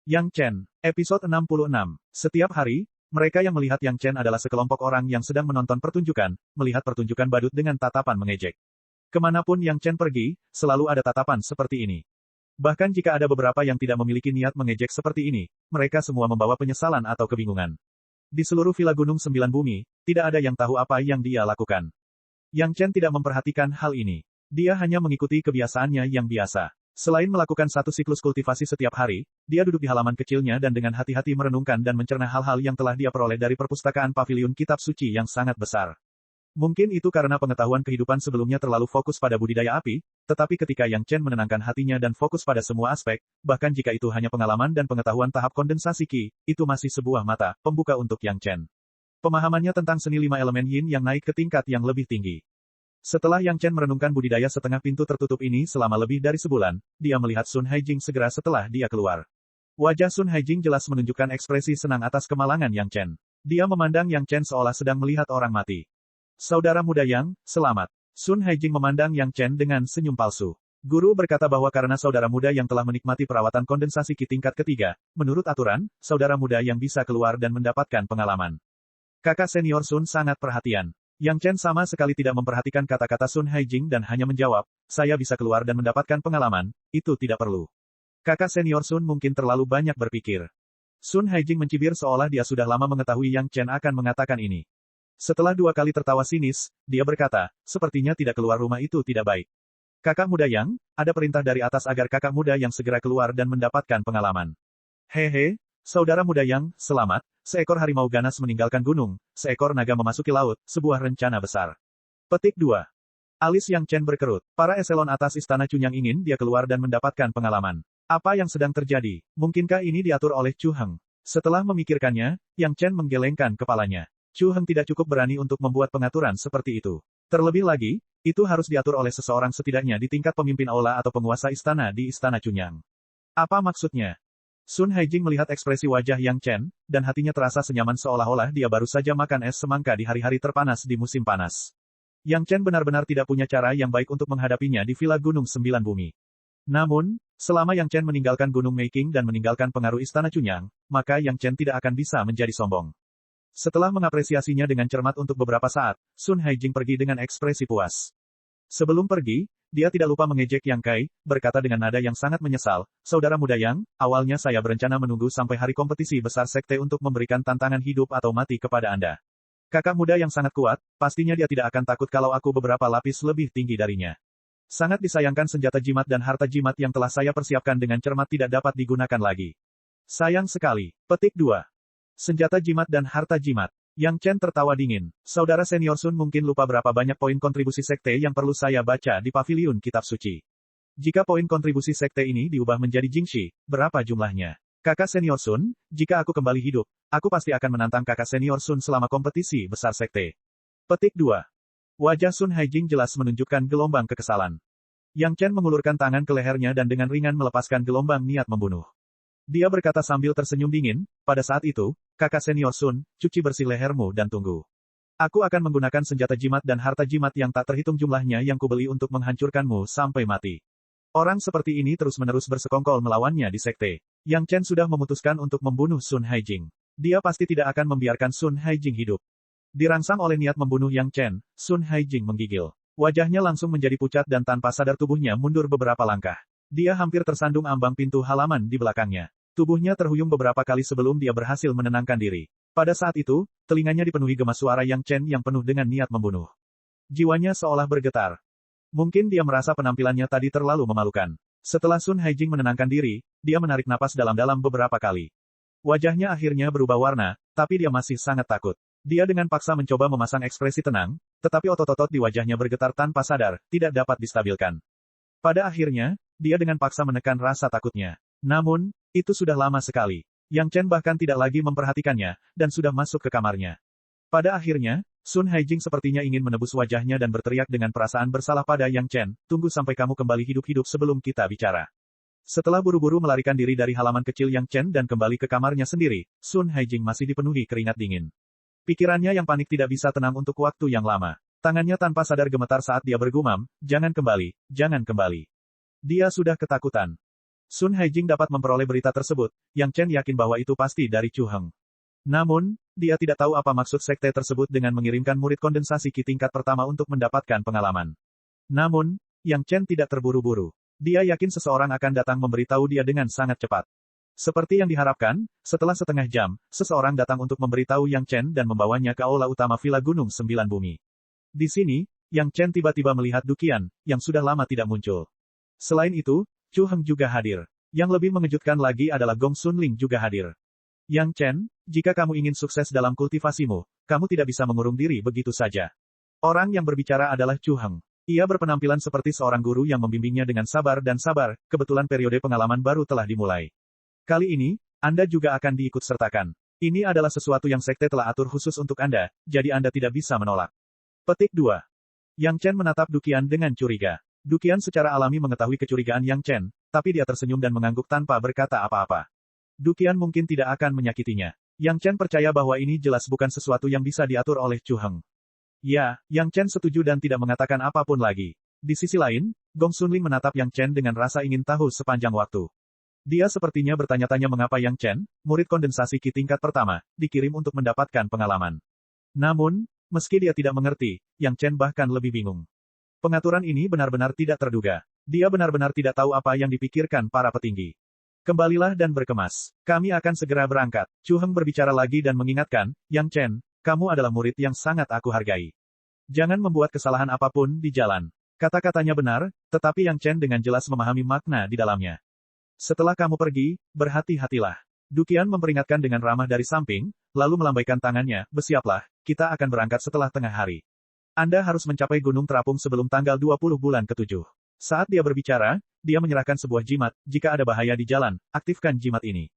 Yang Chen, episode 66. Setiap hari, mereka yang melihat Yang Chen adalah sekelompok orang yang sedang menonton pertunjukan, melihat pertunjukan badut dengan tatapan mengejek. Kemanapun Yang Chen pergi, selalu ada tatapan seperti ini. Bahkan jika ada beberapa yang tidak memiliki niat mengejek seperti ini, mereka semua membawa penyesalan atau kebingungan. Di seluruh Villa Gunung Sembilan Bumi, tidak ada yang tahu apa yang dia lakukan. Yang Chen tidak memperhatikan hal ini. Dia hanya mengikuti kebiasaannya yang biasa. Selain melakukan satu siklus kultivasi setiap hari, dia duduk di halaman kecilnya dan dengan hati-hati merenungkan dan mencerna hal-hal yang telah dia peroleh dari perpustakaan paviliun kitab suci yang sangat besar. Mungkin itu karena pengetahuan kehidupan sebelumnya terlalu fokus pada budidaya api, tetapi ketika Yang Chen menenangkan hatinya dan fokus pada semua aspek, bahkan jika itu hanya pengalaman dan pengetahuan tahap kondensasi Qi, itu masih sebuah mata pembuka untuk Yang Chen. Pemahamannya tentang seni 5 elemen Yin yang naik ke tingkat yang lebih tinggi. Setelah Yang Chen merenungkan budidaya setengah pintu tertutup ini selama lebih dari sebulan, dia melihat Sun Haijing segera setelah dia keluar. Wajah Sun Haijing jelas menunjukkan ekspresi senang atas kemalangan Yang Chen. Dia memandang Yang Chen seolah sedang melihat orang mati. Saudara muda Yang, selamat. Sun Haijing memandang Yang Chen dengan senyum palsu. Guru berkata bahwa karena saudara muda yang telah menikmati perawatan kondensasi Qi tingkat ketiga, menurut aturan, saudara muda yang bisa keluar dan mendapatkan pengalaman. Kakak senior Sun sangat perhatian. Yang Chen sama sekali tidak memperhatikan kata-kata Sun Haijing dan hanya menjawab, saya bisa keluar dan mendapatkan pengalaman, itu tidak perlu. Kakak senior Sun mungkin terlalu banyak berpikir. Sun Haijing mencibir seolah dia sudah lama mengetahui Yang Chen akan mengatakan ini. Setelah 2 kali tertawa sinis, dia berkata, sepertinya tidak keluar rumah itu tidak baik. Kakak muda Yang, ada perintah dari atas agar kakak muda Yang segera keluar dan mendapatkan pengalaman. Hehe, saudara muda Yang, selamat. Seekor harimau ganas meninggalkan gunung, seekor naga memasuki laut, sebuah rencana besar. Petik 2. Alis Yang Chen berkerut. Para eselon atas istana Chunyang ingin dia keluar dan mendapatkan pengalaman. Apa yang sedang terjadi? Mungkinkah ini diatur oleh Chu Heng? Setelah memikirkannya, Yang Chen menggelengkan kepalanya. Chu Heng tidak cukup berani untuk membuat pengaturan seperti itu. Terlebih lagi, itu harus diatur oleh seseorang setidaknya di tingkat pemimpin aula atau penguasa istana di istana Chunyang. Apa maksudnya? Sun Haijing melihat ekspresi wajah Yang Chen, dan hatinya terasa senyaman seolah-olah dia baru saja makan es semangka di hari-hari terpanas di musim panas. Yang Chen benar-benar tidak punya cara yang baik untuk menghadapinya di Villa Gunung Sembilan Bumi. Namun, selama Yang Chen meninggalkan Gunung Meiqing dan meninggalkan pengaruh istana Chunyang, maka Yang Chen tidak akan bisa menjadi sombong. Setelah mengapresiasinya dengan cermat untuk beberapa saat, Sun Haijing pergi dengan ekspresi puas. Sebelum pergi, dia tidak lupa mengejek Yang Kai, berkata dengan nada yang sangat menyesal, saudara muda Yang, awalnya saya berencana menunggu sampai hari kompetisi besar sekte untuk memberikan tantangan hidup atau mati kepada Anda. Kakak muda yang sangat kuat, pastinya dia tidak akan takut kalau aku beberapa lapis lebih tinggi darinya. Sangat disayangkan senjata jimat dan harta jimat yang telah saya persiapkan dengan cermat tidak dapat digunakan lagi. Sayang sekali. Petik 2. Senjata jimat dan harta jimat. Yang Chen tertawa dingin. Saudara senior Sun mungkin lupa berapa banyak poin kontribusi sekte yang perlu saya baca di paviliun kitab suci. Jika poin kontribusi sekte ini diubah menjadi Jingxi, berapa jumlahnya? Kakak senior Sun, jika aku kembali hidup, aku pasti akan menantang kakak senior Sun selama kompetisi besar sekte. Petik 2. Wajah Sun Haijing jelas menunjukkan gelombang kekesalan. Yang Chen mengulurkan tangan ke lehernya dan dengan ringan melepaskan gelombang niat membunuh. Dia berkata sambil tersenyum dingin, pada saat itu, kakak senior Sun, cuci bersih lehermu dan tunggu. Aku akan menggunakan senjata jimat dan harta jimat yang tak terhitung jumlahnya yang kubeli untuk menghancurkanmu sampai mati. Orang seperti ini terus-menerus bersekongkol melawannya di sekte. Yang Chen sudah memutuskan untuk membunuh Sun Haijing. Dia pasti tidak akan membiarkan Sun Haijing hidup. Dirangsang oleh niat membunuh Yang Chen, Sun Haijing menggigil. Wajahnya langsung menjadi pucat dan tanpa sadar tubuhnya mundur beberapa langkah. Dia hampir tersandung ambang pintu halaman di belakangnya. Tubuhnya terhuyung beberapa kali sebelum dia berhasil menenangkan diri. Pada saat itu, telinganya dipenuhi gema suara Yang Chen yang penuh dengan niat membunuh. Jiwanya seolah bergetar. Mungkin dia merasa penampilannya tadi terlalu memalukan. Setelah Sun Haijing menenangkan diri, dia menarik napas dalam-dalam beberapa kali. Wajahnya akhirnya berubah warna, tapi dia masih sangat takut. Dia dengan paksa mencoba memasang ekspresi tenang, tetapi otot-otot di wajahnya bergetar tanpa sadar, tidak dapat distabilkan. Pada akhirnya, dia dengan paksa menekan rasa takutnya. Namun, itu sudah lama sekali. Yang Chen bahkan tidak lagi memperhatikannya, dan sudah masuk ke kamarnya. Pada akhirnya, Sun Haijing sepertinya ingin menebus wajahnya dan berteriak dengan perasaan bersalah pada Yang Chen, tunggu sampai kamu kembali hidup-hidup sebelum kita bicara. Setelah buru-buru melarikan diri dari halaman kecil Yang Chen dan kembali ke kamarnya sendiri, Sun Haijing masih dipenuhi keringat dingin. Pikirannya yang panik tidak bisa tenang untuk waktu yang lama. Tangannya tanpa sadar gemetar saat dia bergumam, jangan kembali, jangan kembali. Dia sudah ketakutan. Sun Haijing dapat memperoleh berita tersebut, Yang Chen yakin bahwa itu pasti dari Chu Heng. Namun, dia tidak tahu apa maksud sekte tersebut dengan mengirimkan murid kondensasi Qi tingkat pertama untuk mendapatkan pengalaman. Namun, Yang Chen tidak terburu-buru. Dia yakin seseorang akan datang memberitahu dia dengan sangat cepat. Seperti yang diharapkan, setelah setengah jam, seseorang datang untuk memberitahu Yang Chen dan membawanya ke aula utama Villa Gunung Sembilan Bumi. Di sini, Yang Chen tiba-tiba melihat Duqian, yang sudah lama tidak muncul. Selain itu, Chu Heng juga hadir. Yang lebih mengejutkan lagi adalah Gong Sunling juga hadir. Yang Chen, jika kamu ingin sukses dalam kultivasimu, kamu tidak bisa mengurung diri begitu saja. Orang yang berbicara adalah Chu Heng. Ia berpenampilan seperti seorang guru yang membimbingnya dengan sabar dan sabar, kebetulan periode pengalaman baru telah dimulai. Kali ini, Anda juga akan diikut-sertakan. Ini adalah sesuatu yang sekte telah atur khusus untuk Anda, jadi Anda tidak bisa menolak. Petik 2. Yang Chen menatap Duqian dengan curiga. Duqian secara alami mengetahui kecurigaan Yang Chen, tapi dia tersenyum dan mengangguk tanpa berkata apa-apa. Duqian mungkin tidak akan menyakitinya. Yang Chen percaya bahwa ini jelas bukan sesuatu yang bisa diatur oleh Chu Heng. Ya, Yang Chen setuju dan tidak mengatakan apapun lagi. Di sisi lain, Gong Sunling menatap Yang Chen dengan rasa ingin tahu sepanjang waktu. Dia sepertinya bertanya-tanya mengapa Yang Chen, murid kondensasi Qi tingkat pertama, dikirim untuk mendapatkan pengalaman. Namun, meski dia tidak mengerti, Yang Chen bahkan lebih bingung. Pengaturan ini benar-benar tidak terduga. Dia benar-benar tidak tahu apa yang dipikirkan para petinggi. Kembalilah dan berkemas. Kami akan segera berangkat. Chu Heng berbicara lagi dan mengingatkan, Yang Chen, kamu adalah murid yang sangat aku hargai. Jangan membuat kesalahan apapun di jalan. Kata-katanya benar, tetapi Yang Chen dengan jelas memahami makna di dalamnya. Setelah kamu pergi, berhati-hatilah. Duqian memperingatkan dengan ramah dari samping, lalu melambaikan tangannya, bersiaplah, kita akan berangkat setelah tengah hari. Anda harus mencapai Gunung Terapung sebelum tanggal 20 bulan ke-7. Saat dia berbicara, dia menyerahkan sebuah jimat, jika ada bahaya di jalan, aktifkan jimat ini.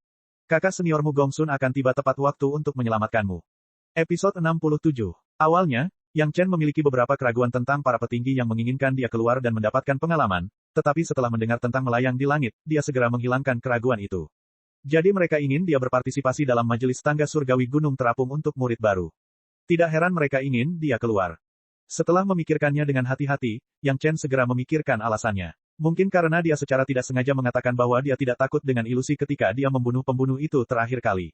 Kakak seniormu Gong Sun akan tiba tepat waktu untuk menyelamatkanmu. Episode 67. Awalnya, Yang Chen memiliki beberapa keraguan tentang para petinggi yang menginginkan dia keluar dan mendapatkan pengalaman, tetapi setelah mendengar tentang melayang di langit, dia segera menghilangkan keraguan itu. Jadi mereka ingin dia berpartisipasi dalam majelis tangga surgawi Gunung Terapung untuk murid baru. Tidak heran mereka ingin dia keluar. Setelah memikirkannya dengan hati-hati, Yang Chen segera memikirkan alasannya. Mungkin karena dia secara tidak sengaja mengatakan bahwa dia tidak takut dengan ilusi ketika dia membunuh pembunuh itu terakhir kali.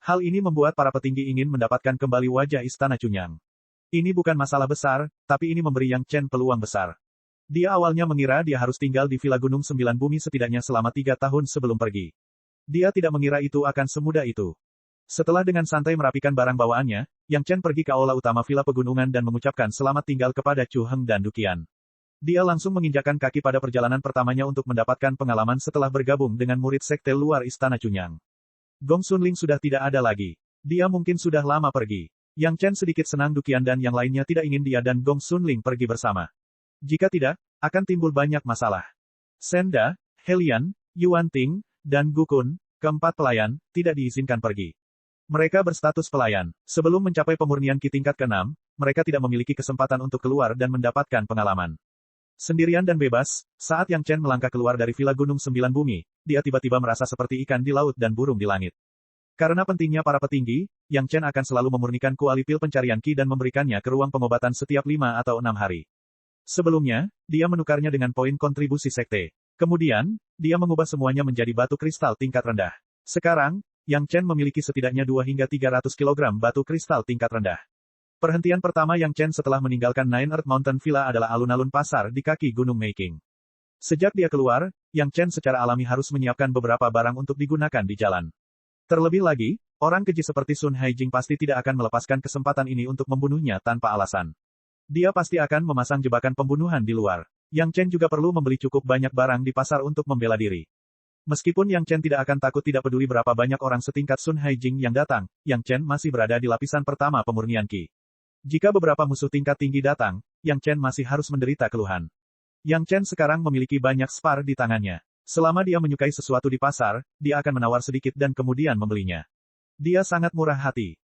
Hal ini membuat para petinggi ingin mendapatkan kembali wajah Istana Chunyang. Ini bukan masalah besar, tapi ini memberi Yang Chen peluang besar. Dia awalnya mengira dia harus tinggal di Villa Gunung Sembilan Bumi setidaknya selama 3 tahun sebelum pergi. Dia tidak mengira itu akan semudah itu. Setelah dengan santai merapikan barang bawaannya, Yang Chen pergi ke aula utama Villa Pegunungan dan mengucapkan selamat tinggal kepada Chu Heng dan Duqian. Dia langsung menginjakkan kaki pada perjalanan pertamanya untuk mendapatkan pengalaman setelah bergabung dengan murid sekte luar Istana Chunyang. Gong Sunling sudah tidak ada lagi. Dia mungkin sudah lama pergi. Yang Chen sedikit senang Duqian dan yang lainnya tidak ingin dia dan Gong Sunling pergi bersama. Jika tidak, akan timbul banyak masalah. Senda, Helian, Yuan Ting, dan Gukun, keempat pelayan, tidak diizinkan pergi. Mereka berstatus pelayan. Sebelum mencapai pemurnian Qi tingkat ke-6, mereka tidak memiliki kesempatan untuk keluar dan mendapatkan pengalaman. Sendirian dan bebas, saat Yang Chen melangkah keluar dari Villa Gunung Sembilan Bumi, dia tiba-tiba merasa seperti ikan di laut dan burung di langit. Karena pentingnya para petinggi, Yang Chen akan selalu memurnikan kuali pil pencarian Qi dan memberikannya ke ruang pengobatan setiap 5 atau 6 hari. Sebelumnya, dia menukarnya dengan poin kontribusi sekte. Kemudian, dia mengubah semuanya menjadi batu kristal tingkat rendah. Sekarang, Yang Chen memiliki setidaknya 2 hingga 300 kg batu kristal tingkat rendah. Perhentian pertama Yang Chen setelah meninggalkan Nine Earth Mountain Villa adalah alun-alun pasar di kaki Gunung Making. Sejak dia keluar, Yang Chen secara alami harus menyiapkan beberapa barang untuk digunakan di jalan. Terlebih lagi, orang keji seperti Sun Haijing pasti tidak akan melepaskan kesempatan ini untuk membunuhnya tanpa alasan. Dia pasti akan memasang jebakan pembunuhan di luar. Yang Chen juga perlu membeli cukup banyak barang di pasar untuk membela diri. Meskipun Yang Chen tidak akan takut tidak peduli berapa banyak orang setingkat Sun Haijing yang datang, Yang Chen masih berada di lapisan pertama pemurnian Qi. Jika beberapa musuh tingkat tinggi datang, Yang Chen masih harus menderita keluhan. Yang Chen sekarang memiliki banyak spar di tangannya. Selama dia menyukai sesuatu di pasar, dia akan menawar sedikit dan kemudian membelinya. Dia sangat murah hati.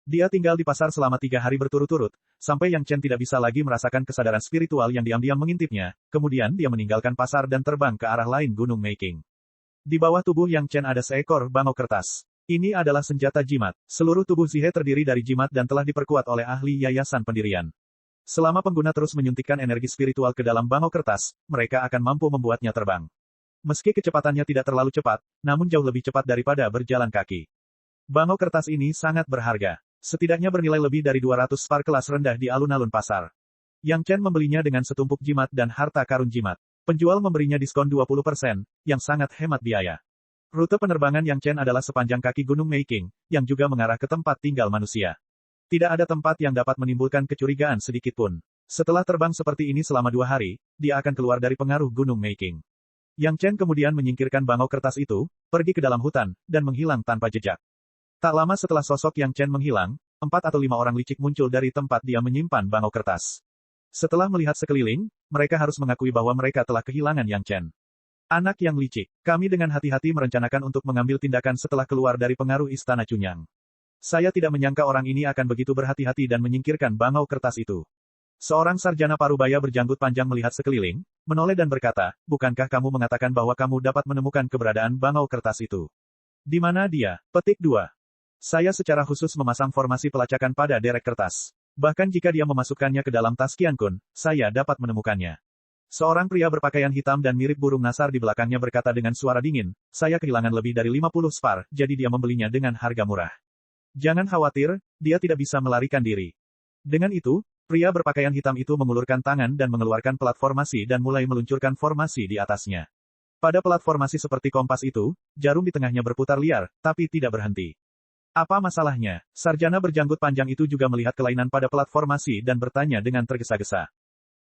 Dia tinggal di pasar selama 3 hari berturut-turut, sampai Yang Chen tidak bisa lagi merasakan kesadaran spiritual yang diam-diam mengintipnya, kemudian dia meninggalkan pasar dan terbang ke arah lain Gunung Making. Di bawah tubuh Yang Chen ada seekor bangau kertas. Ini adalah senjata jimat. Seluruh tubuh Zihe terdiri dari jimat dan telah diperkuat oleh ahli yayasan pendirian. Selama pengguna terus menyuntikkan energi spiritual ke dalam bangau kertas, mereka akan mampu membuatnya terbang. Meski kecepatannya tidak terlalu cepat, namun jauh lebih cepat daripada berjalan kaki. Bangau kertas ini sangat berharga. Setidaknya bernilai lebih dari 200 spar kelas rendah di alun-alun pasar. Yang Chen membelinya dengan setumpuk jimat dan harta karun jimat. Penjual memberinya diskon 20%, yang sangat hemat biaya. Rute penerbangan Yang Chen adalah sepanjang kaki Gunung Meiking, yang juga mengarah ke tempat tinggal manusia. Tidak ada tempat yang dapat menimbulkan kecurigaan sedikitpun. Setelah terbang seperti ini selama 2 hari, dia akan keluar dari pengaruh Gunung Meiking. Yang Chen kemudian menyingkirkan bangau kertas itu, pergi ke dalam hutan, dan menghilang tanpa jejak. Tak lama setelah sosok Yang Chen menghilang, 4 atau 5 orang licik muncul dari tempat dia menyimpan bangau kertas. Setelah melihat sekeliling, mereka harus mengakui bahwa mereka telah kehilangan Yang Chen. Anak yang licik, kami dengan hati-hati merencanakan untuk mengambil tindakan setelah keluar dari pengaruh Istana Cunyang. Saya tidak menyangka orang ini akan begitu berhati-hati dan menyingkirkan bangau kertas itu. Seorang sarjana parubaya berjanggut panjang melihat sekeliling, menoleh dan berkata, bukankah kamu mengatakan bahwa kamu dapat menemukan keberadaan bangau kertas itu? Di mana dia? Petik 2. Saya secara khusus memasang formasi pelacakan pada derek kertas. Bahkan jika dia memasukkannya ke dalam tas Qian Kun, saya dapat menemukannya. Seorang pria berpakaian hitam dan mirip burung nasar di belakangnya berkata dengan suara dingin, saya kehilangan lebih dari 50 spar, jadi dia membelinya dengan harga murah. Jangan khawatir, dia tidak bisa melarikan diri. Dengan itu, pria berpakaian hitam itu mengulurkan tangan dan mengeluarkan plat formasi dan mulai meluncurkan formasi di atasnya. Pada plat formasi seperti kompas itu, jarum di tengahnya berputar liar, tapi tidak berhenti. Apa masalahnya? Sarjana berjanggut panjang itu juga melihat kelainan pada plat formasi dan bertanya dengan tergesa-gesa.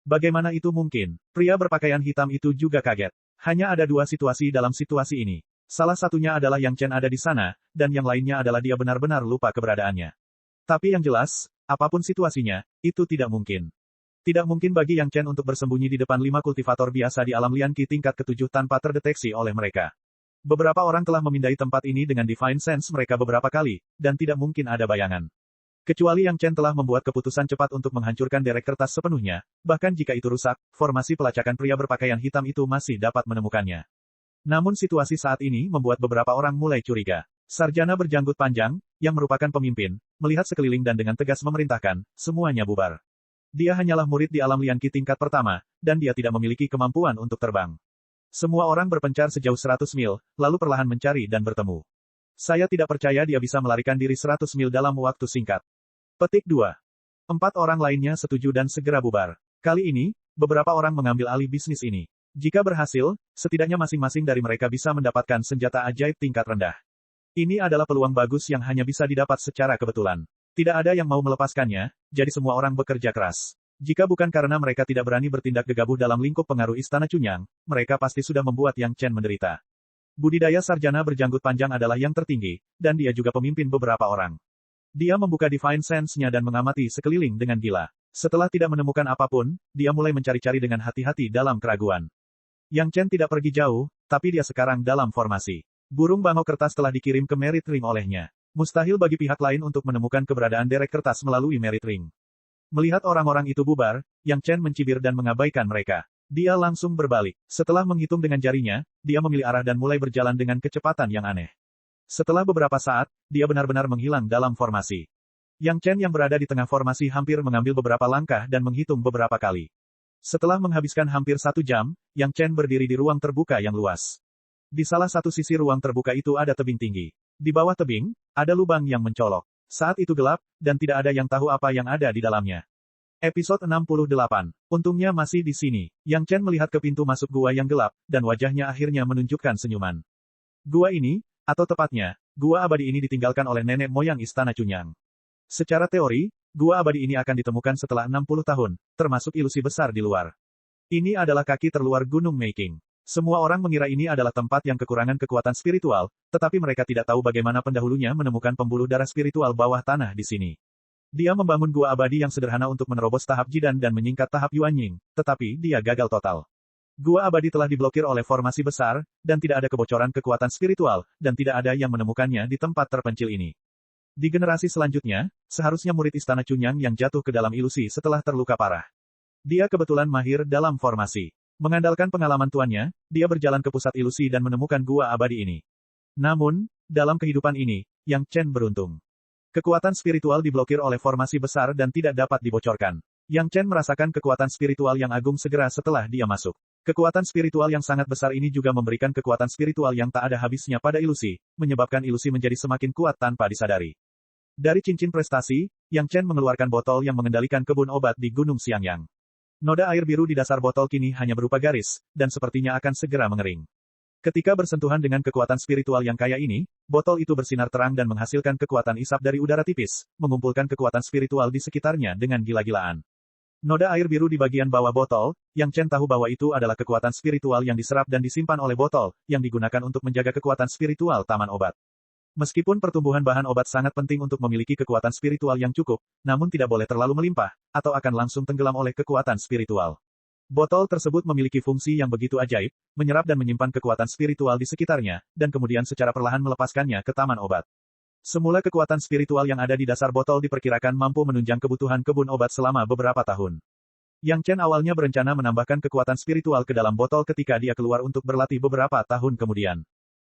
Bagaimana itu mungkin? Pria berpakaian hitam itu juga kaget. Hanya ada 2 situasi dalam situasi ini. Salah satunya adalah Yang Chen ada di sana, dan yang lainnya adalah dia benar-benar lupa keberadaannya. Tapi yang jelas, apapun situasinya, itu tidak mungkin. Tidak mungkin bagi Yang Chen untuk bersembunyi di depan 5 kultivator biasa di alam Lian Qi tingkat ke-7 tanpa terdeteksi oleh mereka. Beberapa orang telah memindai tempat ini dengan Divine Sense mereka beberapa kali, dan tidak mungkin ada bayangan. Kecuali Yang Chen telah membuat keputusan cepat untuk menghancurkan derek kertas sepenuhnya, bahkan jika itu rusak, formasi pelacakan pria berpakaian hitam itu masih dapat menemukannya. Namun situasi saat ini membuat beberapa orang mulai curiga. Sarjana berjanggut panjang, yang merupakan pemimpin, melihat sekeliling dan dengan tegas memerintahkan, semuanya bubar. Dia hanyalah murid di alam Lian Qi tingkat pertama, dan dia tidak memiliki kemampuan untuk terbang. Semua orang berpencar sejauh 100 mil, lalu perlahan mencari dan bertemu. Saya tidak percaya dia bisa melarikan diri 100 mil dalam waktu singkat. Petik 2. 4 orang lainnya setuju dan segera bubar. Kali ini, beberapa orang mengambil alih bisnis ini. Jika berhasil, setidaknya masing-masing dari mereka bisa mendapatkan senjata ajaib tingkat rendah. Ini adalah peluang bagus yang hanya bisa didapat secara kebetulan. Tidak ada yang mau melepaskannya, jadi semua orang bekerja keras. Jika bukan karena mereka tidak berani bertindak gegabah dalam lingkup pengaruh Istana Cunyang, mereka pasti sudah membuat Yang Chen menderita. Budidaya sarjana berjanggut panjang adalah yang tertinggi, dan dia juga pemimpin beberapa orang. Dia membuka Divine Sense-nya dan mengamati sekeliling dengan gila. Setelah tidak menemukan apapun, dia mulai mencari-cari dengan hati-hati dalam keraguan. Yang Chen tidak pergi jauh, tapi dia sekarang dalam formasi. Burung bangau kertas telah dikirim ke Merit Ring olehnya. Mustahil bagi pihak lain untuk menemukan keberadaan derek kertas melalui Merit Ring. Melihat orang-orang itu bubar, Yang Chen mencibir dan mengabaikan mereka. Dia langsung berbalik. Setelah menghitung dengan jarinya, dia memilih arah dan mulai berjalan dengan kecepatan yang aneh. Setelah beberapa saat, dia benar-benar menghilang dalam formasi. Yang Chen yang berada di tengah formasi hampir mengambil beberapa langkah dan menghitung beberapa kali. Setelah menghabiskan hampir 1 jam, Yang Chen berdiri di ruang terbuka yang luas. Di salah satu sisi ruang terbuka itu ada tebing tinggi. Di bawah tebing, ada lubang yang mencolok. Saat itu gelap, dan tidak ada yang tahu apa yang ada di dalamnya. Episode 68. Untungnya masih di sini. Yang Chen melihat ke pintu masuk gua yang gelap, dan wajahnya akhirnya menunjukkan senyuman. Gua ini, atau tepatnya, gua abadi ini ditinggalkan oleh nenek moyang Istana Cunyang. Secara teori, gua abadi ini akan ditemukan setelah 60 tahun, termasuk ilusi besar di luar. Ini adalah kaki terluar Gunung Meiking. Semua orang mengira ini adalah tempat yang kekurangan kekuatan spiritual, tetapi mereka tidak tahu bagaimana pendahulunya menemukan pembuluh darah spiritual bawah tanah di sini. Dia membangun gua abadi yang sederhana untuk menerobos tahap Jidan dan menyingkat tahap Yuanying, tetapi dia gagal total. Gua abadi telah diblokir oleh formasi besar, dan tidak ada kebocoran kekuatan spiritual, dan tidak ada yang menemukannya di tempat terpencil ini. Di generasi selanjutnya, seharusnya murid Istana Cunyang yang jatuh ke dalam ilusi setelah terluka parah. Dia kebetulan mahir dalam formasi. Mengandalkan pengalaman tuannya, dia berjalan ke pusat ilusi dan menemukan gua abadi ini. Namun, dalam kehidupan ini, Yang Chen beruntung. Kekuatan spiritual diblokir oleh formasi besar dan tidak dapat dibocorkan. Yang Chen merasakan kekuatan spiritual yang agung segera setelah dia masuk. Kekuatan spiritual yang sangat besar ini juga memberikan kekuatan spiritual yang tak ada habisnya pada ilusi, menyebabkan ilusi menjadi semakin kuat tanpa disadari. Dari cincin prestasi, Yang Chen mengeluarkan botol yang mengendalikan kebun obat di Gunung Xiangyang. Noda air biru di dasar botol kini hanya berupa garis, dan sepertinya akan segera mengering. Ketika bersentuhan dengan kekuatan spiritual yang kaya ini, botol itu bersinar terang dan menghasilkan kekuatan isap dari udara tipis, mengumpulkan kekuatan spiritual di sekitarnya dengan gila-gilaan. Noda air biru di bagian bawah botol, Yang Chen tahu bahwa itu adalah kekuatan spiritual yang diserap dan disimpan oleh botol, yang digunakan untuk menjaga kekuatan spiritual taman obat. Meskipun pertumbuhan bahan obat sangat penting untuk memiliki kekuatan spiritual yang cukup, namun tidak boleh terlalu melimpah, atau akan langsung tenggelam oleh kekuatan spiritual. Botol tersebut memiliki fungsi yang begitu ajaib, menyerap dan menyimpan kekuatan spiritual di sekitarnya, dan kemudian secara perlahan melepaskannya ke taman obat. Semula kekuatan spiritual yang ada di dasar botol diperkirakan mampu menunjang kebutuhan kebun obat selama beberapa tahun. Yang Chen awalnya berencana menambahkan kekuatan spiritual ke dalam botol ketika dia keluar untuk berlatih beberapa tahun kemudian.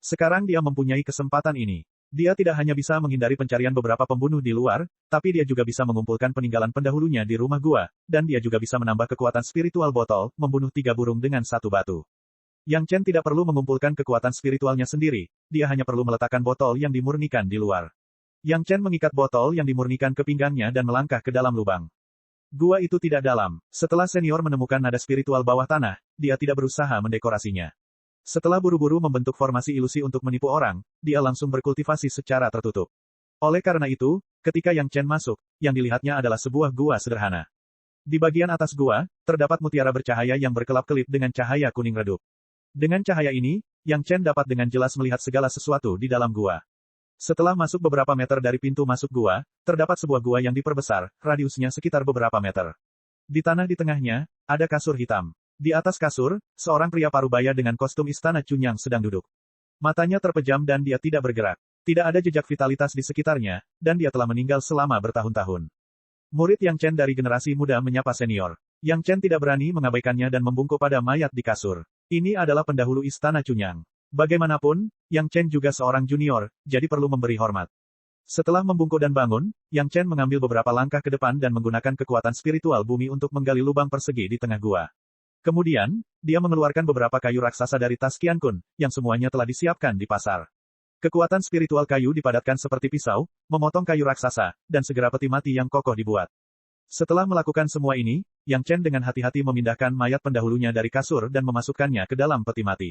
Sekarang dia mempunyai kesempatan ini. Dia tidak hanya bisa menghindari pencarian beberapa pembunuh di luar, tapi dia juga bisa mengumpulkan peninggalan pendahulunya di rumah gua, dan dia juga bisa menambah kekuatan spiritual botol, membunuh 3 burung dengan 1 batu. Yang Chen tidak perlu mengumpulkan kekuatan spiritualnya sendiri, dia hanya perlu meletakkan botol yang dimurnikan di luar. Yang Chen mengikat botol yang dimurnikan ke pinggangnya dan melangkah ke dalam lubang. Gua itu tidak dalam. Setelah senior menemukan nada spiritual bawah tanah, dia tidak berusaha mendekorasinya. Setelah buru-buru membentuk formasi ilusi untuk menipu orang, dia langsung berkultivasi secara tertutup. Oleh karena itu, ketika Yang Chen masuk, yang dilihatnya adalah sebuah gua sederhana. Di bagian atas gua, terdapat mutiara bercahaya yang berkelap-kelip dengan cahaya kuning redup. Dengan cahaya ini, Yang Chen dapat dengan jelas melihat segala sesuatu di dalam gua. Setelah masuk beberapa meter dari pintu masuk gua, terdapat sebuah gua yang diperbesar, radiusnya sekitar beberapa meter. Di tanah di tengahnya, ada kasur hitam. Di atas kasur, seorang pria parubaya dengan kostum istana Chunyang sedang duduk. Matanya terpejam dan dia tidak bergerak. Tidak ada jejak vitalitas di sekitarnya, dan dia telah meninggal selama bertahun-tahun. Murid Yang Chen dari generasi muda menyapa senior. Yang Chen tidak berani mengabaikannya dan membungkuk pada mayat di kasur. Ini adalah pendahulu istana Chunyang. Bagaimanapun, Yang Chen juga seorang junior, jadi perlu memberi hormat. Setelah membungkuk dan bangun, Yang Chen mengambil beberapa langkah ke depan dan menggunakan kekuatan spiritual bumi untuk menggali lubang persegi di tengah gua. Kemudian, dia mengeluarkan beberapa kayu raksasa dari tas Qian Kun, yang semuanya telah disiapkan di pasar. Kekuatan spiritual kayu dipadatkan seperti pisau, memotong kayu raksasa, dan segera peti mati yang kokoh dibuat. Setelah melakukan semua ini, Yang Chen dengan hati-hati memindahkan mayat pendahulunya dari kasur dan memasukkannya ke dalam peti mati.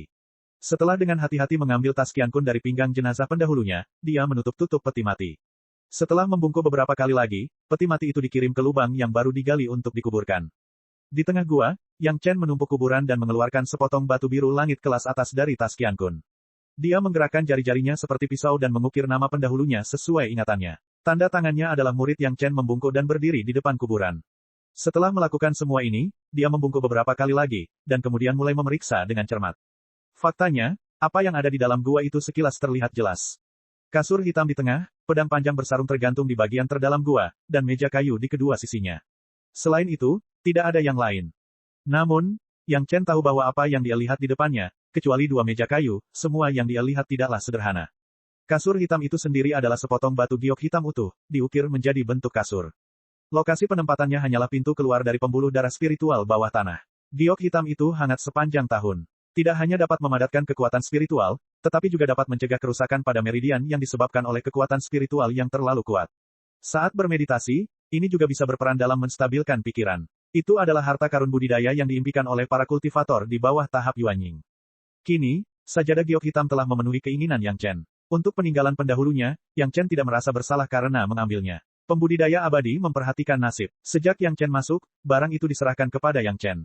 Setelah dengan hati-hati mengambil tas Qian Kun dari pinggang jenazah pendahulunya, dia menutup-tutup peti mati. Setelah membungkuk beberapa kali lagi, peti mati itu dikirim ke lubang yang baru digali untuk dikuburkan. Di tengah gua, Yang Chen menumpuk kuburan dan mengeluarkan sepotong batu biru langit kelas atas dari tas Qian Kun. Dia menggerakkan jari-jarinya seperti pisau dan mengukir nama pendahulunya sesuai ingatannya. Tanda tangannya adalah murid Yang Chen membungkuk dan berdiri di depan kuburan. Setelah melakukan semua ini, dia membungkuk beberapa kali lagi, dan kemudian mulai memeriksa dengan cermat. Faktanya, apa yang ada di dalam gua itu sekilas terlihat jelas. Kasur hitam di tengah, pedang panjang bersarung tergantung di bagian terdalam gua, dan meja kayu di kedua sisinya. Selain itu, tidak ada yang lain. Namun, Yang Chen tahu bahwa apa yang dia lihat di depannya, kecuali 2 meja kayu, semua yang dia lihat tidaklah sederhana. Kasur hitam itu sendiri adalah sepotong batu giok hitam utuh, diukir menjadi bentuk kasur. Lokasi penempatannya hanyalah pintu keluar dari pembuluh darah spiritual bawah tanah. Giok hitam itu hangat sepanjang tahun. Tidak hanya dapat memadatkan kekuatan spiritual, tetapi juga dapat mencegah kerusakan pada meridian yang disebabkan oleh kekuatan spiritual yang terlalu kuat. Saat bermeditasi, ini juga bisa berperan dalam menstabilkan pikiran. Itu adalah harta karun budidaya yang diimpikan oleh para kultivator di bawah tahap Yuanying. Kini, sajadah giok hitam telah memenuhi keinginan Yang Chen. Untuk peninggalan pendahulunya, Yang Chen tidak merasa bersalah karena mengambilnya. Pembudidaya abadi memperhatikan nasib. Sejak Yang Chen masuk, barang itu diserahkan kepada Yang Chen.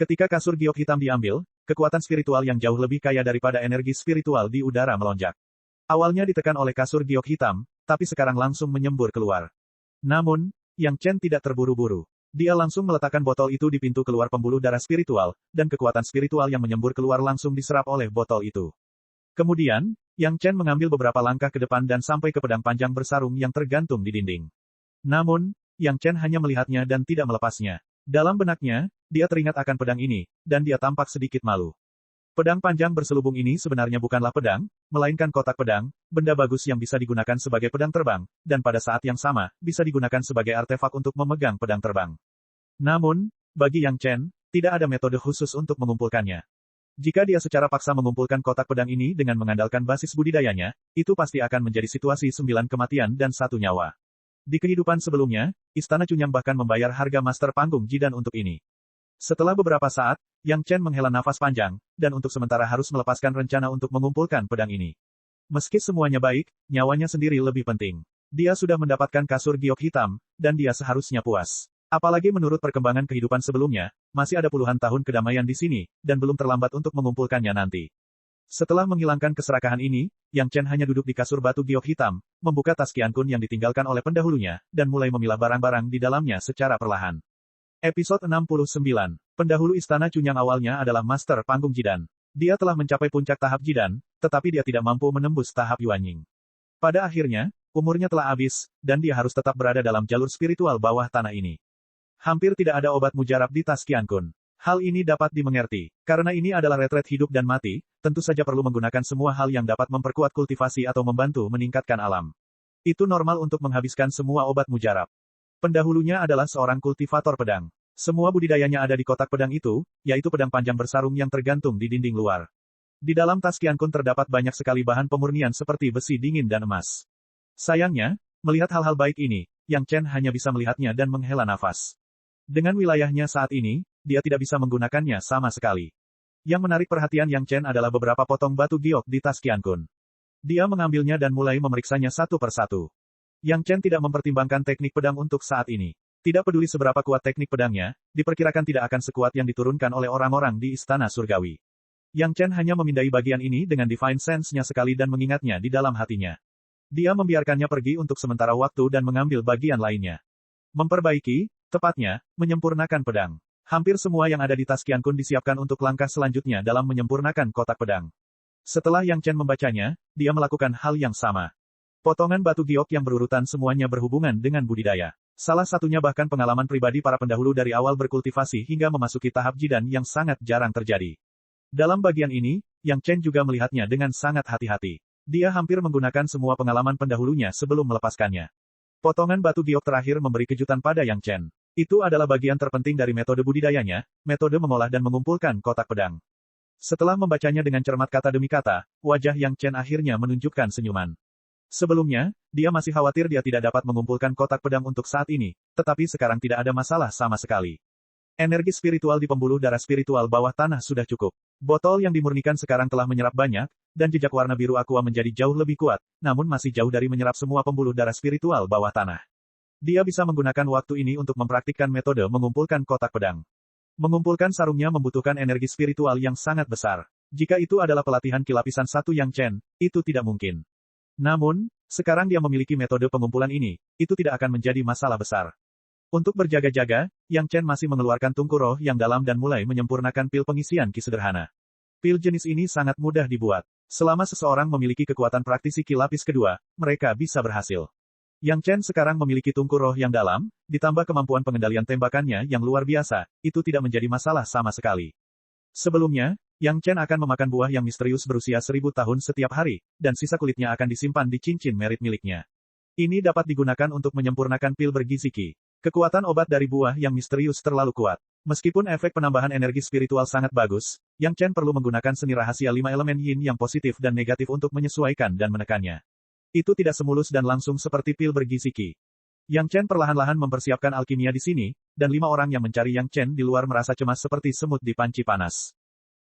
Ketika kasur giok hitam diambil, kekuatan spiritual yang jauh lebih kaya daripada energi spiritual di udara melonjak. Awalnya ditekan oleh kasur giok hitam, tapi sekarang langsung menyembur keluar. Namun, Yang Chen tidak terburu-buru. Dia langsung meletakkan botol itu di pintu keluar pembuluh darah spiritual, dan kekuatan spiritual yang menyembur keluar langsung diserap oleh botol itu. Kemudian, Yang Chen mengambil beberapa langkah ke depan dan sampai ke pedang panjang bersarung yang tergantung di dinding. Namun, Yang Chen hanya melihatnya dan tidak melepasnya. Dalam benaknya, dia teringat akan pedang ini, dan dia tampak sedikit malu. Pedang panjang berselubung ini sebenarnya bukanlah pedang, melainkan kotak pedang, benda bagus yang bisa digunakan sebagai pedang terbang, dan pada saat yang sama, bisa digunakan sebagai artefak untuk memegang pedang terbang. Namun, bagi Yang Chen, Tidak ada metode khusus untuk mengumpulkannya. Jika dia secara paksa mengumpulkan kotak pedang ini dengan mengandalkan basis budidayanya, itu pasti akan menjadi situasi 9 kematian dan 1 nyawa. Di kehidupan sebelumnya, Istana Cunyang bahkan membayar harga master panggung Jidan untuk ini. Setelah beberapa saat, Yang Chen menghela nafas panjang, dan untuk sementara harus melepaskan rencana untuk mengumpulkan pedang ini. Meski semuanya baik, nyawanya sendiri lebih penting. Dia sudah mendapatkan kasur giok hitam, dan dia seharusnya puas. Apalagi menurut perkembangan kehidupan sebelumnya, masih ada puluhan tahun kedamaian di sini, dan belum terlambat untuk mengumpulkannya nanti. Setelah menghilangkan keserakahan ini, Yang Chen hanya duduk di kasur batu giok hitam, membuka tas Qiankun yang ditinggalkan oleh pendahulunya, dan mulai memilah barang-barang di dalamnya secara perlahan. Episode 69. Pendahulu Istana Cunyang awalnya adalah Master Panggung Jidan. Dia telah mencapai puncak tahap Jidan, tetapi dia tidak mampu menembus tahap Yuanying. Pada akhirnya, umurnya telah habis, dan dia harus tetap berada dalam jalur spiritual bawah tanah ini. Hampir tidak ada obat mujarab di tas Qiankun. Hal ini dapat dimengerti. Karena ini adalah retret hidup dan mati, tentu saja perlu menggunakan semua hal yang dapat memperkuat kultivasi atau membantu meningkatkan alam. Itu normal untuk menghabiskan semua obat mujarab. Pendahulunya adalah seorang kultivator pedang. Semua budidayanya ada di kotak pedang itu, yaitu pedang panjang bersarung yang tergantung di dinding luar. Di dalam tas Qiankun terdapat banyak sekali bahan pemurnian seperti besi dingin dan emas. Sayangnya, melihat hal-hal baik ini, Yang Chen hanya bisa melihatnya dan menghela nafas. Dengan wilayahnya saat ini, dia tidak bisa menggunakannya sama sekali. Yang menarik perhatian Yang Chen adalah beberapa potong batu giok di tas Qiankun. Dia mengambilnya dan mulai memeriksanya satu persatu. Yang Chen tidak mempertimbangkan teknik pedang untuk saat ini. Tidak peduli seberapa kuat teknik pedangnya, diperkirakan tidak akan sekuat yang diturunkan oleh orang-orang di Istana Surgawi. Yang Chen hanya memindai bagian ini dengan Divine Sense-nya sekali dan mengingatnya di dalam hatinya. Dia membiarkannya pergi untuk sementara waktu dan mengambil bagian lainnya. Memperbaiki, tepatnya, menyempurnakan pedang. Hampir semua yang ada di tas Qiankun disiapkan untuk langkah selanjutnya dalam menyempurnakan kotak pedang. Setelah Yang Chen membacanya, dia melakukan hal yang sama. Potongan batu giok yang berurutan semuanya berhubungan dengan budidaya. Salah satunya bahkan pengalaman pribadi para pendahulu dari awal berkultivasi hingga memasuki tahap Jidan yang sangat jarang terjadi. Dalam bagian ini, Yang Chen juga melihatnya dengan sangat hati-hati. Dia hampir menggunakan semua pengalaman pendahulunya sebelum melepaskannya. Potongan batu giok terakhir memberi kejutan pada Yang Chen. Itu adalah bagian terpenting dari metode budidayanya, metode mengolah dan mengumpulkan kotak pedang. Setelah membacanya dengan cermat kata demi kata, wajah Yang Chen akhirnya menunjukkan senyuman. Sebelumnya, dia masih khawatir dia tidak dapat mengumpulkan kotak pedang untuk saat ini, tetapi sekarang tidak ada masalah sama sekali. Energi spiritual di pembuluh darah spiritual bawah tanah sudah cukup. Botol yang dimurnikan sekarang telah menyerap banyak, dan jejak warna biru aqua menjadi jauh lebih kuat, namun masih jauh dari menyerap semua pembuluh darah spiritual bawah tanah. Dia bisa menggunakan waktu ini untuk mempraktikkan metode mengumpulkan kotak pedang. Mengumpulkan sarungnya membutuhkan energi spiritual yang sangat besar. Jika itu adalah pelatihan kilapisan 1 Yang Chen, itu tidak mungkin. Namun, sekarang dia memiliki metode pengumpulan ini, itu tidak akan menjadi masalah besar. Untuk berjaga-jaga, Yang Chen masih mengeluarkan tungku roh yang dalam dan mulai menyempurnakan pil pengisian ki sederhana. Pil jenis ini sangat mudah dibuat. Selama seseorang memiliki kekuatan praktisi ki lapis kedua, mereka bisa berhasil. Yang Chen sekarang memiliki tungku roh yang dalam, ditambah kemampuan pengendalian tembakannya yang luar biasa, itu tidak menjadi masalah sama sekali. Sebelumnya, Yang Chen akan memakan buah yang misterius berusia 1000 tahun setiap hari, dan sisa kulitnya akan disimpan di cincin merit miliknya. Ini dapat digunakan untuk menyempurnakan pil bergizi ki. Kekuatan obat dari buah yang misterius terlalu kuat. Meskipun efek penambahan energi spiritual sangat bagus, Yang Chen perlu menggunakan seni rahasia 5 elemen yin yang positif dan negatif untuk menyesuaikan dan menekannya. Itu tidak semulus dan langsung seperti pil bergizi ki. Yang Chen perlahan-lahan mempersiapkan alkimia di sini, dan 5 orang yang mencari Yang Chen di luar merasa cemas seperti semut di panci panas.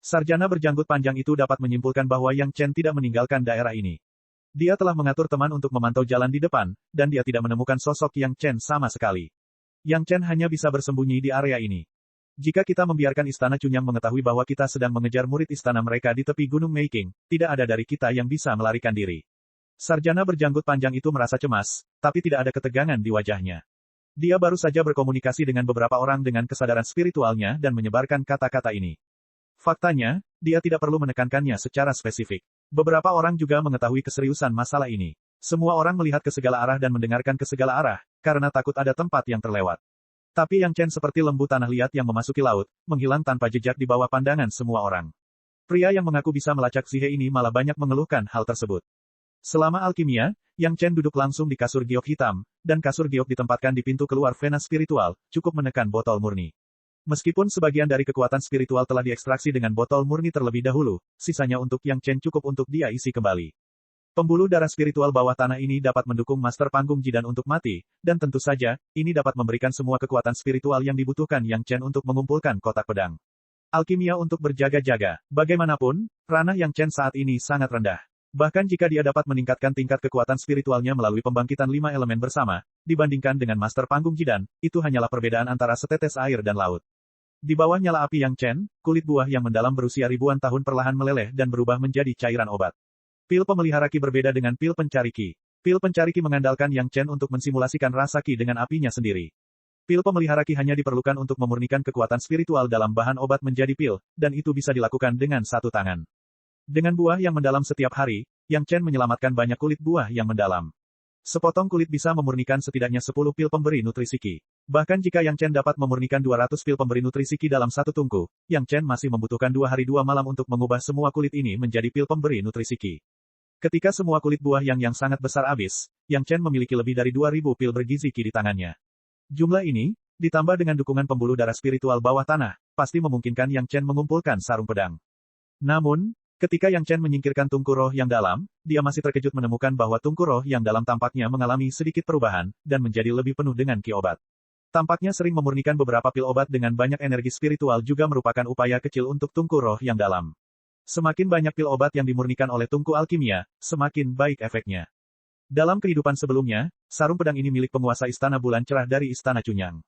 Sarjana berjanggut panjang itu dapat menyimpulkan bahwa Yang Chen tidak meninggalkan daerah ini. Dia telah mengatur teman untuk memantau jalan di depan, dan dia tidak menemukan sosok Yang Chen sama sekali. Yang Chen hanya bisa bersembunyi di area ini. Jika kita membiarkan Istana Cunyang mengetahui bahwa kita sedang mengejar murid istana mereka di tepi Gunung Meiking, tidak ada dari kita yang bisa melarikan diri. Sarjana berjanggut panjang itu merasa cemas, tapi tidak ada ketegangan di wajahnya. Dia baru saja berkomunikasi dengan beberapa orang dengan kesadaran spiritualnya dan menyebarkan kata-kata ini. Faktanya, dia tidak perlu menekankannya secara spesifik. Beberapa orang juga mengetahui keseriusan masalah ini. Semua orang melihat ke segala arah dan mendengarkan ke segala arah, karena takut ada tempat yang terlewat. Tapi Yang Chen seperti lembu tanah liat yang memasuki laut, menghilang tanpa jejak di bawah pandangan semua orang. Pria yang mengaku bisa melacak sihir ini malah banyak mengeluhkan hal tersebut. Selama alkimia, Yang Chen duduk langsung di kasur giok hitam, dan kasur giok ditempatkan di pintu keluar vena spiritual, cukup menekan botol murni. Meskipun sebagian dari kekuatan spiritual telah diekstraksi dengan botol murni terlebih dahulu, sisanya untuk Yang Chen cukup untuk dia isi kembali. Pembuluh darah spiritual bawah tanah ini dapat mendukung Master Panggung Jidan untuk mati, dan tentu saja, ini dapat memberikan semua kekuatan spiritual yang dibutuhkan Yang Chen untuk mengumpulkan kotak pedang. Alkimia untuk berjaga-jaga. Bagaimanapun, ranah Yang Chen saat ini sangat rendah. Bahkan jika dia dapat meningkatkan tingkat kekuatan spiritualnya melalui pembangkitan 5 elemen bersama, dibandingkan dengan Master Panggung Jidan, itu hanyalah perbedaan antara setetes air dan laut. Di bawah nyala api Yang Chen, kulit buah yang mendalam berusia ribuan tahun perlahan meleleh dan berubah menjadi cairan obat. Pil pemelihara ki berbeda dengan pil pencari ki. Pil pencari ki mengandalkan Yang Chen untuk mensimulasikan rasa ki dengan apinya sendiri. Pil pemelihara ki hanya diperlukan untuk memurnikan kekuatan spiritual dalam bahan obat menjadi pil, dan itu bisa dilakukan dengan satu tangan. Dengan buah yang mendalam setiap hari, Yang Chen menyelamatkan banyak kulit buah yang mendalam. Sepotong kulit bisa memurnikan setidaknya 10 pil pemberi nutrisi ki. Bahkan jika Yang Chen dapat memurnikan 200 pil pemberi nutrisi ki dalam satu tungku, Yang Chen masih membutuhkan 2 hari 2 malam untuk mengubah semua kulit ini menjadi pil pemberi nutrisi ki. Ketika semua kulit buah yang sangat besar habis, Yang Chen memiliki lebih dari 2000 pil bergizi ki di tangannya. Jumlah ini, ditambah dengan dukungan pembuluh darah spiritual bawah tanah, pasti memungkinkan Yang Chen mengumpulkan sarung pedang. Namun, ketika Yang Chen menyingkirkan tungku roh yang dalam, dia masih terkejut menemukan bahwa tungku roh yang dalam tampaknya mengalami sedikit perubahan, dan menjadi lebih penuh dengan ki obat. Tampaknya sering memurnikan beberapa pil obat dengan banyak energi spiritual juga merupakan upaya kecil untuk tungku roh yang dalam. Semakin banyak pil obat yang dimurnikan oleh tungku alkimia, semakin baik efeknya. Dalam kehidupan sebelumnya, sarung pedang ini milik penguasa Istana Bulan Cerah dari Istana Cunyang.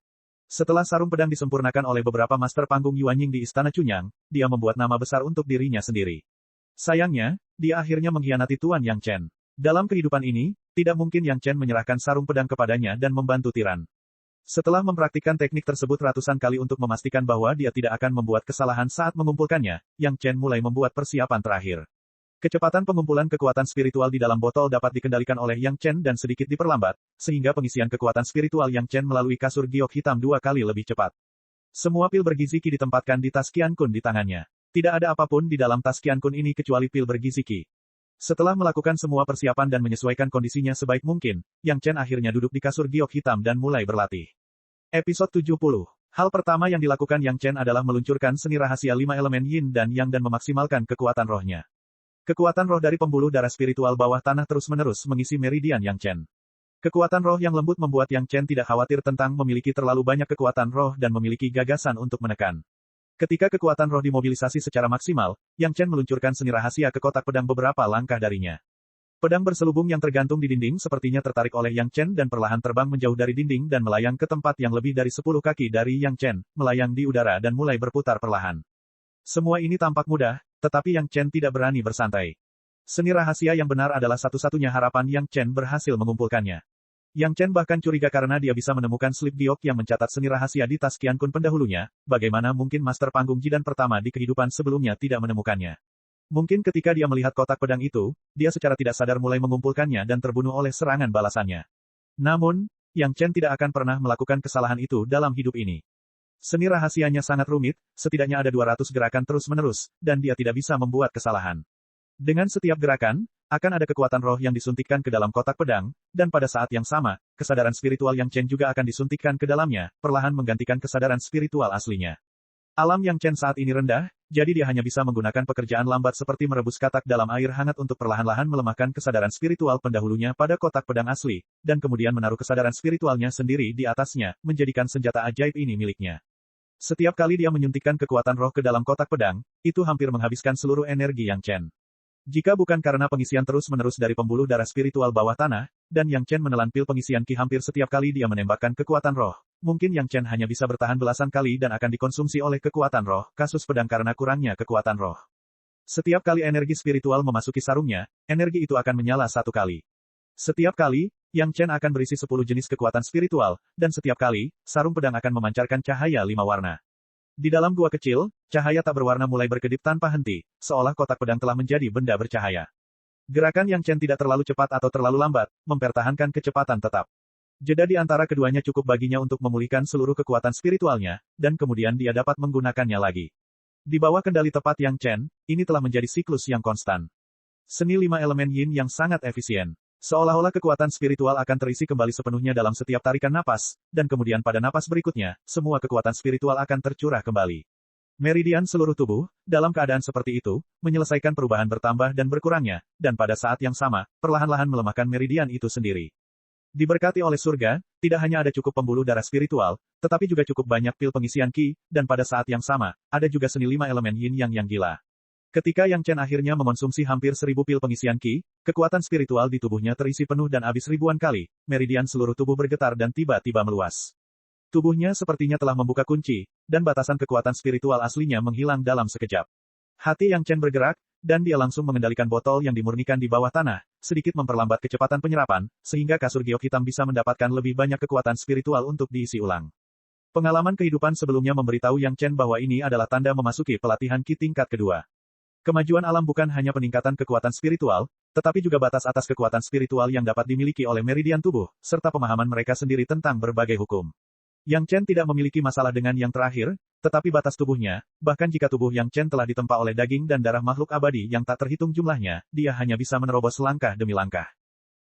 Setelah sarung pedang disempurnakan oleh beberapa master panggung Yuanying di Istana Cunyang, dia membuat nama besar untuk dirinya sendiri. Sayangnya, dia akhirnya mengkhianati Tuan Yang Chen. Dalam kehidupan ini, tidak mungkin Yang Chen menyerahkan sarung pedang kepadanya dan membantu tiran. Setelah mempraktikkan teknik tersebut ratusan kali untuk memastikan bahwa dia tidak akan membuat kesalahan saat mengumpulkannya, Yang Chen mulai membuat persiapan terakhir. Kecepatan pengumpulan kekuatan spiritual di dalam botol dapat dikendalikan oleh Yang Chen dan sedikit diperlambat, sehingga pengisian kekuatan spiritual Yang Chen melalui kasur giok hitam 2 kali lebih cepat. Semua pil bergizi ki ditempatkan di tas Qian Kun di tangannya. Tidak ada apapun di dalam tas Qian Kun ini kecuali pil bergizi ki. Setelah melakukan semua persiapan dan menyesuaikan kondisinya sebaik mungkin, Yang Chen akhirnya duduk di kasur giok hitam dan mulai berlatih. Episode 70. Hal pertama yang dilakukan Yang Chen adalah meluncurkan seni rahasia 5 elemen yin dan yang dan memaksimalkan kekuatan rohnya. Kekuatan roh dari pembuluh darah spiritual bawah tanah terus-menerus mengisi meridian Yang Chen. Kekuatan roh yang lembut membuat Yang Chen tidak khawatir tentang memiliki terlalu banyak kekuatan roh dan memiliki gagasan untuk menekan. Ketika kekuatan roh dimobilisasi secara maksimal, Yang Chen meluncurkan seni rahasia ke kotak pedang beberapa langkah darinya. Pedang berselubung yang tergantung di dinding sepertinya tertarik oleh Yang Chen dan perlahan terbang menjauh dari dinding dan melayang ke tempat yang lebih dari 10 kaki dari Yang Chen, melayang di udara dan mulai berputar perlahan. Semua ini tampak mudah, tetapi Yang Chen tidak berani bersantai. Seni rahasia yang benar adalah satu-satunya harapan Yang Chen berhasil mengumpulkannya. Yang Chen bahkan curiga karena dia bisa menemukan slip giok yang mencatat seni rahasia di tas Qian Kun pendahulunya, bagaimana mungkin Master Panggung Jidan pertama di kehidupan sebelumnya tidak menemukannya. Mungkin ketika dia melihat kotak pedang itu, dia secara tidak sadar mulai mengumpulkannya dan terbunuh oleh serangan balasannya. Namun, Yang Chen tidak akan pernah melakukan kesalahan itu dalam hidup ini. Seni rahasianya sangat rumit, setidaknya ada 200 gerakan terus-menerus, dan dia tidak bisa membuat kesalahan. Dengan setiap gerakan, akan ada kekuatan roh yang disuntikkan ke dalam kotak pedang, dan pada saat yang sama, kesadaran spiritual Yang Chen juga akan disuntikkan ke dalamnya, perlahan menggantikan kesadaran spiritual aslinya. Alam Yang Chen saat ini rendah, jadi dia hanya bisa menggunakan pekerjaan lambat seperti merebus katak dalam air hangat untuk perlahan-lahan melemahkan kesadaran spiritual pendahulunya pada kotak pedang asli, dan kemudian menaruh kesadaran spiritualnya sendiri di atasnya, menjadikan senjata ajaib ini miliknya. Setiap kali dia menyuntikkan kekuatan roh ke dalam kotak pedang, itu hampir menghabiskan seluruh energi Yang Chen. Jika bukan karena pengisian terus-menerus dari pembuluh darah spiritual bawah tanah, dan Yang Chen menelan pil pengisian ki hampir setiap kali dia menembakkan kekuatan roh, mungkin Yang Chen hanya bisa bertahan belasan kali dan akan dikonsumsi oleh kekuatan roh, kasus pedang karena kurangnya kekuatan roh. Setiap kali energi spiritual memasuki sarungnya, energi itu akan menyala 1 kali. Setiap kali, Yang Chen akan berisi 10 jenis kekuatan spiritual, dan setiap kali, sarung pedang akan memancarkan cahaya 5 warna. Di dalam gua kecil, cahaya tak berwarna mulai berkedip tanpa henti, seolah kotak pedang telah menjadi benda bercahaya. Gerakan Yang Chen tidak terlalu cepat atau terlalu lambat, mempertahankan kecepatan tetap. Jeda di antara keduanya cukup baginya untuk memulihkan seluruh kekuatan spiritualnya, dan kemudian dia dapat menggunakannya lagi. Di bawah kendali tepat Yang Chen, ini telah menjadi siklus yang konstan. Seni 5 elemen yin yang sangat efisien. Seolah-olah kekuatan spiritual akan terisi kembali sepenuhnya dalam setiap tarikan napas, dan kemudian pada napas berikutnya, semua kekuatan spiritual akan tercurah kembali. Meridian seluruh tubuh, dalam keadaan seperti itu, menyelesaikan perubahan bertambah dan berkurangnya, dan pada saat yang sama, perlahan-lahan melemahkan meridian itu sendiri. Diberkati oleh surga, tidak hanya ada cukup pembuluh darah spiritual, tetapi juga cukup banyak pil pengisian ki, dan pada saat yang sama, ada juga seni 5 elemen yin yang gila. Ketika Yang Chen akhirnya mengonsumsi hampir 1000 pil pengisian ki, kekuatan spiritual di tubuhnya terisi penuh dan habis ribuan kali, meridian seluruh tubuh bergetar dan tiba-tiba meluas. Tubuhnya sepertinya telah membuka kunci, dan batasan kekuatan spiritual aslinya menghilang dalam sekejap. Hati Yang Chen bergerak, dan dia langsung mengendalikan botol yang dimurnikan di bawah tanah, sedikit memperlambat kecepatan penyerapan, sehingga kasur giok hitam bisa mendapatkan lebih banyak kekuatan spiritual untuk diisi ulang. Pengalaman kehidupan sebelumnya memberitahu Yang Chen bahwa ini adalah tanda memasuki pelatihan ki tingkat kedua. Kemajuan alam bukan hanya peningkatan kekuatan spiritual, tetapi juga batas atas kekuatan spiritual yang dapat dimiliki oleh meridian tubuh, serta pemahaman mereka sendiri tentang berbagai hukum. Yang Chen tidak memiliki masalah dengan yang terakhir, tetapi batas tubuhnya, bahkan jika tubuh Yang Chen telah ditempa oleh daging dan darah makhluk abadi yang tak terhitung jumlahnya, dia hanya bisa menerobos langkah demi langkah.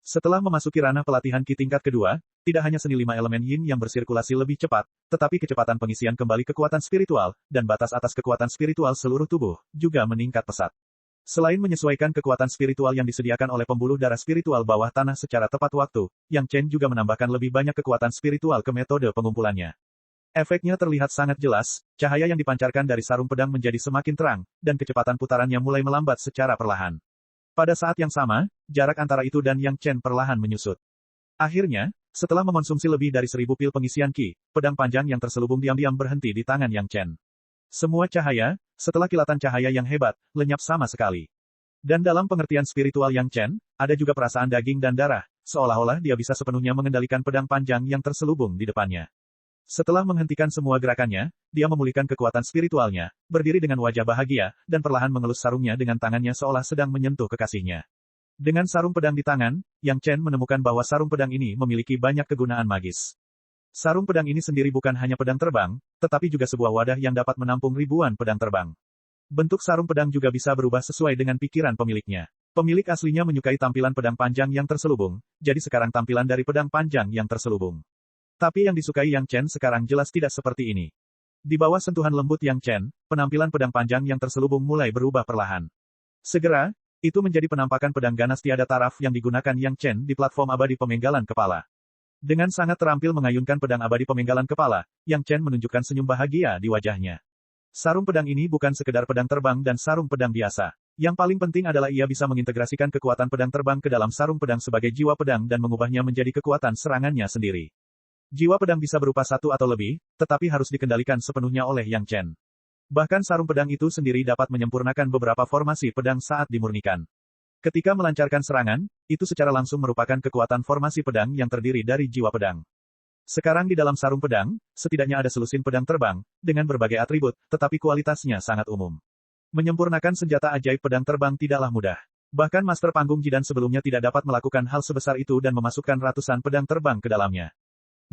Setelah memasuki ranah pelatihan ki tingkat kedua, tidak hanya seni 5 elemen yin yang bersirkulasi lebih cepat, tetapi kecepatan pengisian kembali kekuatan spiritual, dan batas atas kekuatan spiritual seluruh tubuh, juga meningkat pesat. Selain menyesuaikan kekuatan spiritual yang disediakan oleh pembuluh darah spiritual bawah tanah secara tepat waktu, Yang Chen juga menambahkan lebih banyak kekuatan spiritual ke metode pengumpulannya. Efeknya terlihat sangat jelas, cahaya yang dipancarkan dari sarung pedang menjadi semakin terang, dan kecepatan putarannya mulai melambat secara perlahan. Pada saat yang sama, jarak antara itu dan Yang Chen perlahan menyusut. Akhirnya, setelah mengonsumsi lebih dari 1000 pil pengisian ki, pedang panjang yang terselubung diam-diam berhenti di tangan Yang Chen. Semua cahaya, setelah kilatan cahaya yang hebat, lenyap sama sekali. Dan dalam pengertian spiritual Yang Chen, ada juga perasaan daging dan darah, seolah-olah dia bisa sepenuhnya mengendalikan pedang panjang yang terselubung di depannya. Setelah menghentikan semua gerakannya, dia memulihkan kekuatan spiritualnya, berdiri dengan wajah bahagia, dan perlahan mengelus sarungnya dengan tangannya seolah sedang menyentuh kekasihnya. Dengan sarung pedang di tangan, Yang Chen menemukan bahwa sarung pedang ini memiliki banyak kegunaan magis. Sarung pedang ini sendiri bukan hanya pedang terbang, tetapi juga sebuah wadah yang dapat menampung ribuan pedang terbang. Bentuk sarung pedang juga bisa berubah sesuai dengan pikiran pemiliknya. Pemilik aslinya menyukai tampilan pedang panjang yang terselubung, jadi sekarang tampilan dari pedang panjang yang terselubung. Tapi yang disukai Yang Chen sekarang jelas tidak seperti ini. Di bawah sentuhan lembut Yang Chen, penampilan pedang panjang yang terselubung mulai berubah perlahan. Segera, itu menjadi penampakan pedang ganas tiada taraf yang digunakan Yang Chen di platform abadi pemenggalan kepala. Dengan sangat terampil mengayunkan pedang abadi pemenggalan kepala, Yang Chen menunjukkan senyum bahagia di wajahnya. Sarung pedang ini bukan sekedar pedang terbang dan sarung pedang biasa. Yang paling penting adalah ia bisa mengintegrasikan kekuatan pedang terbang ke dalam sarung pedang sebagai jiwa pedang dan mengubahnya menjadi kekuatan serangannya sendiri. Jiwa pedang bisa berupa satu atau lebih, tetapi harus dikendalikan sepenuhnya oleh Yang Chen. Bahkan sarung pedang itu sendiri dapat menyempurnakan beberapa formasi pedang saat dimurnikan. Ketika melancarkan serangan, itu secara langsung merupakan kekuatan formasi pedang yang terdiri dari jiwa pedang. Sekarang di dalam sarung pedang, setidaknya ada selusin pedang terbang, dengan berbagai atribut, tetapi kualitasnya sangat umum. Menyempurnakan senjata ajaib pedang terbang tidaklah mudah. Bahkan Master Panggung Jidan sebelumnya tidak dapat melakukan hal sebesar itu dan memasukkan ratusan pedang terbang ke dalamnya.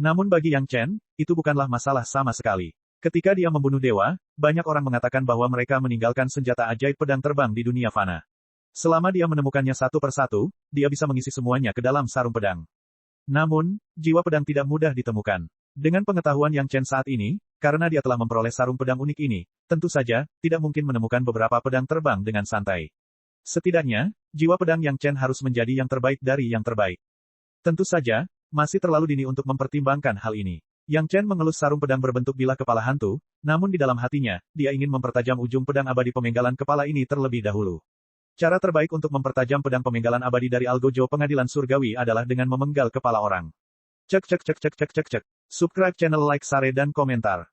Namun bagi Yang Chen, itu bukanlah masalah sama sekali. Ketika dia membunuh dewa, banyak orang mengatakan bahwa mereka meninggalkan senjata ajaib pedang terbang di dunia fana. Selama dia menemukannya satu persatu, dia bisa mengisi semuanya ke dalam sarung pedang. Namun, jiwa pedang tidak mudah ditemukan. Dengan pengetahuan Yang Chen saat ini, karena dia telah memperoleh sarung pedang unik ini, tentu saja, tidak mungkin menemukan beberapa pedang terbang dengan santai. Setidaknya, jiwa pedang Yang Chen harus menjadi yang terbaik dari yang terbaik. Tentu saja, masih terlalu dini untuk mempertimbangkan hal ini. Yang Chen mengelus sarung pedang berbentuk bilah kepala hantu, namun di dalam hatinya, dia ingin mempertajam ujung pedang abadi pemenggalan kepala ini terlebih dahulu. Cara terbaik untuk mempertajam pedang pemenggalan abadi dari Algojo Pengadilan Surgawi adalah dengan memenggal kepala orang. Cek. Subscribe channel, like, share dan komentar.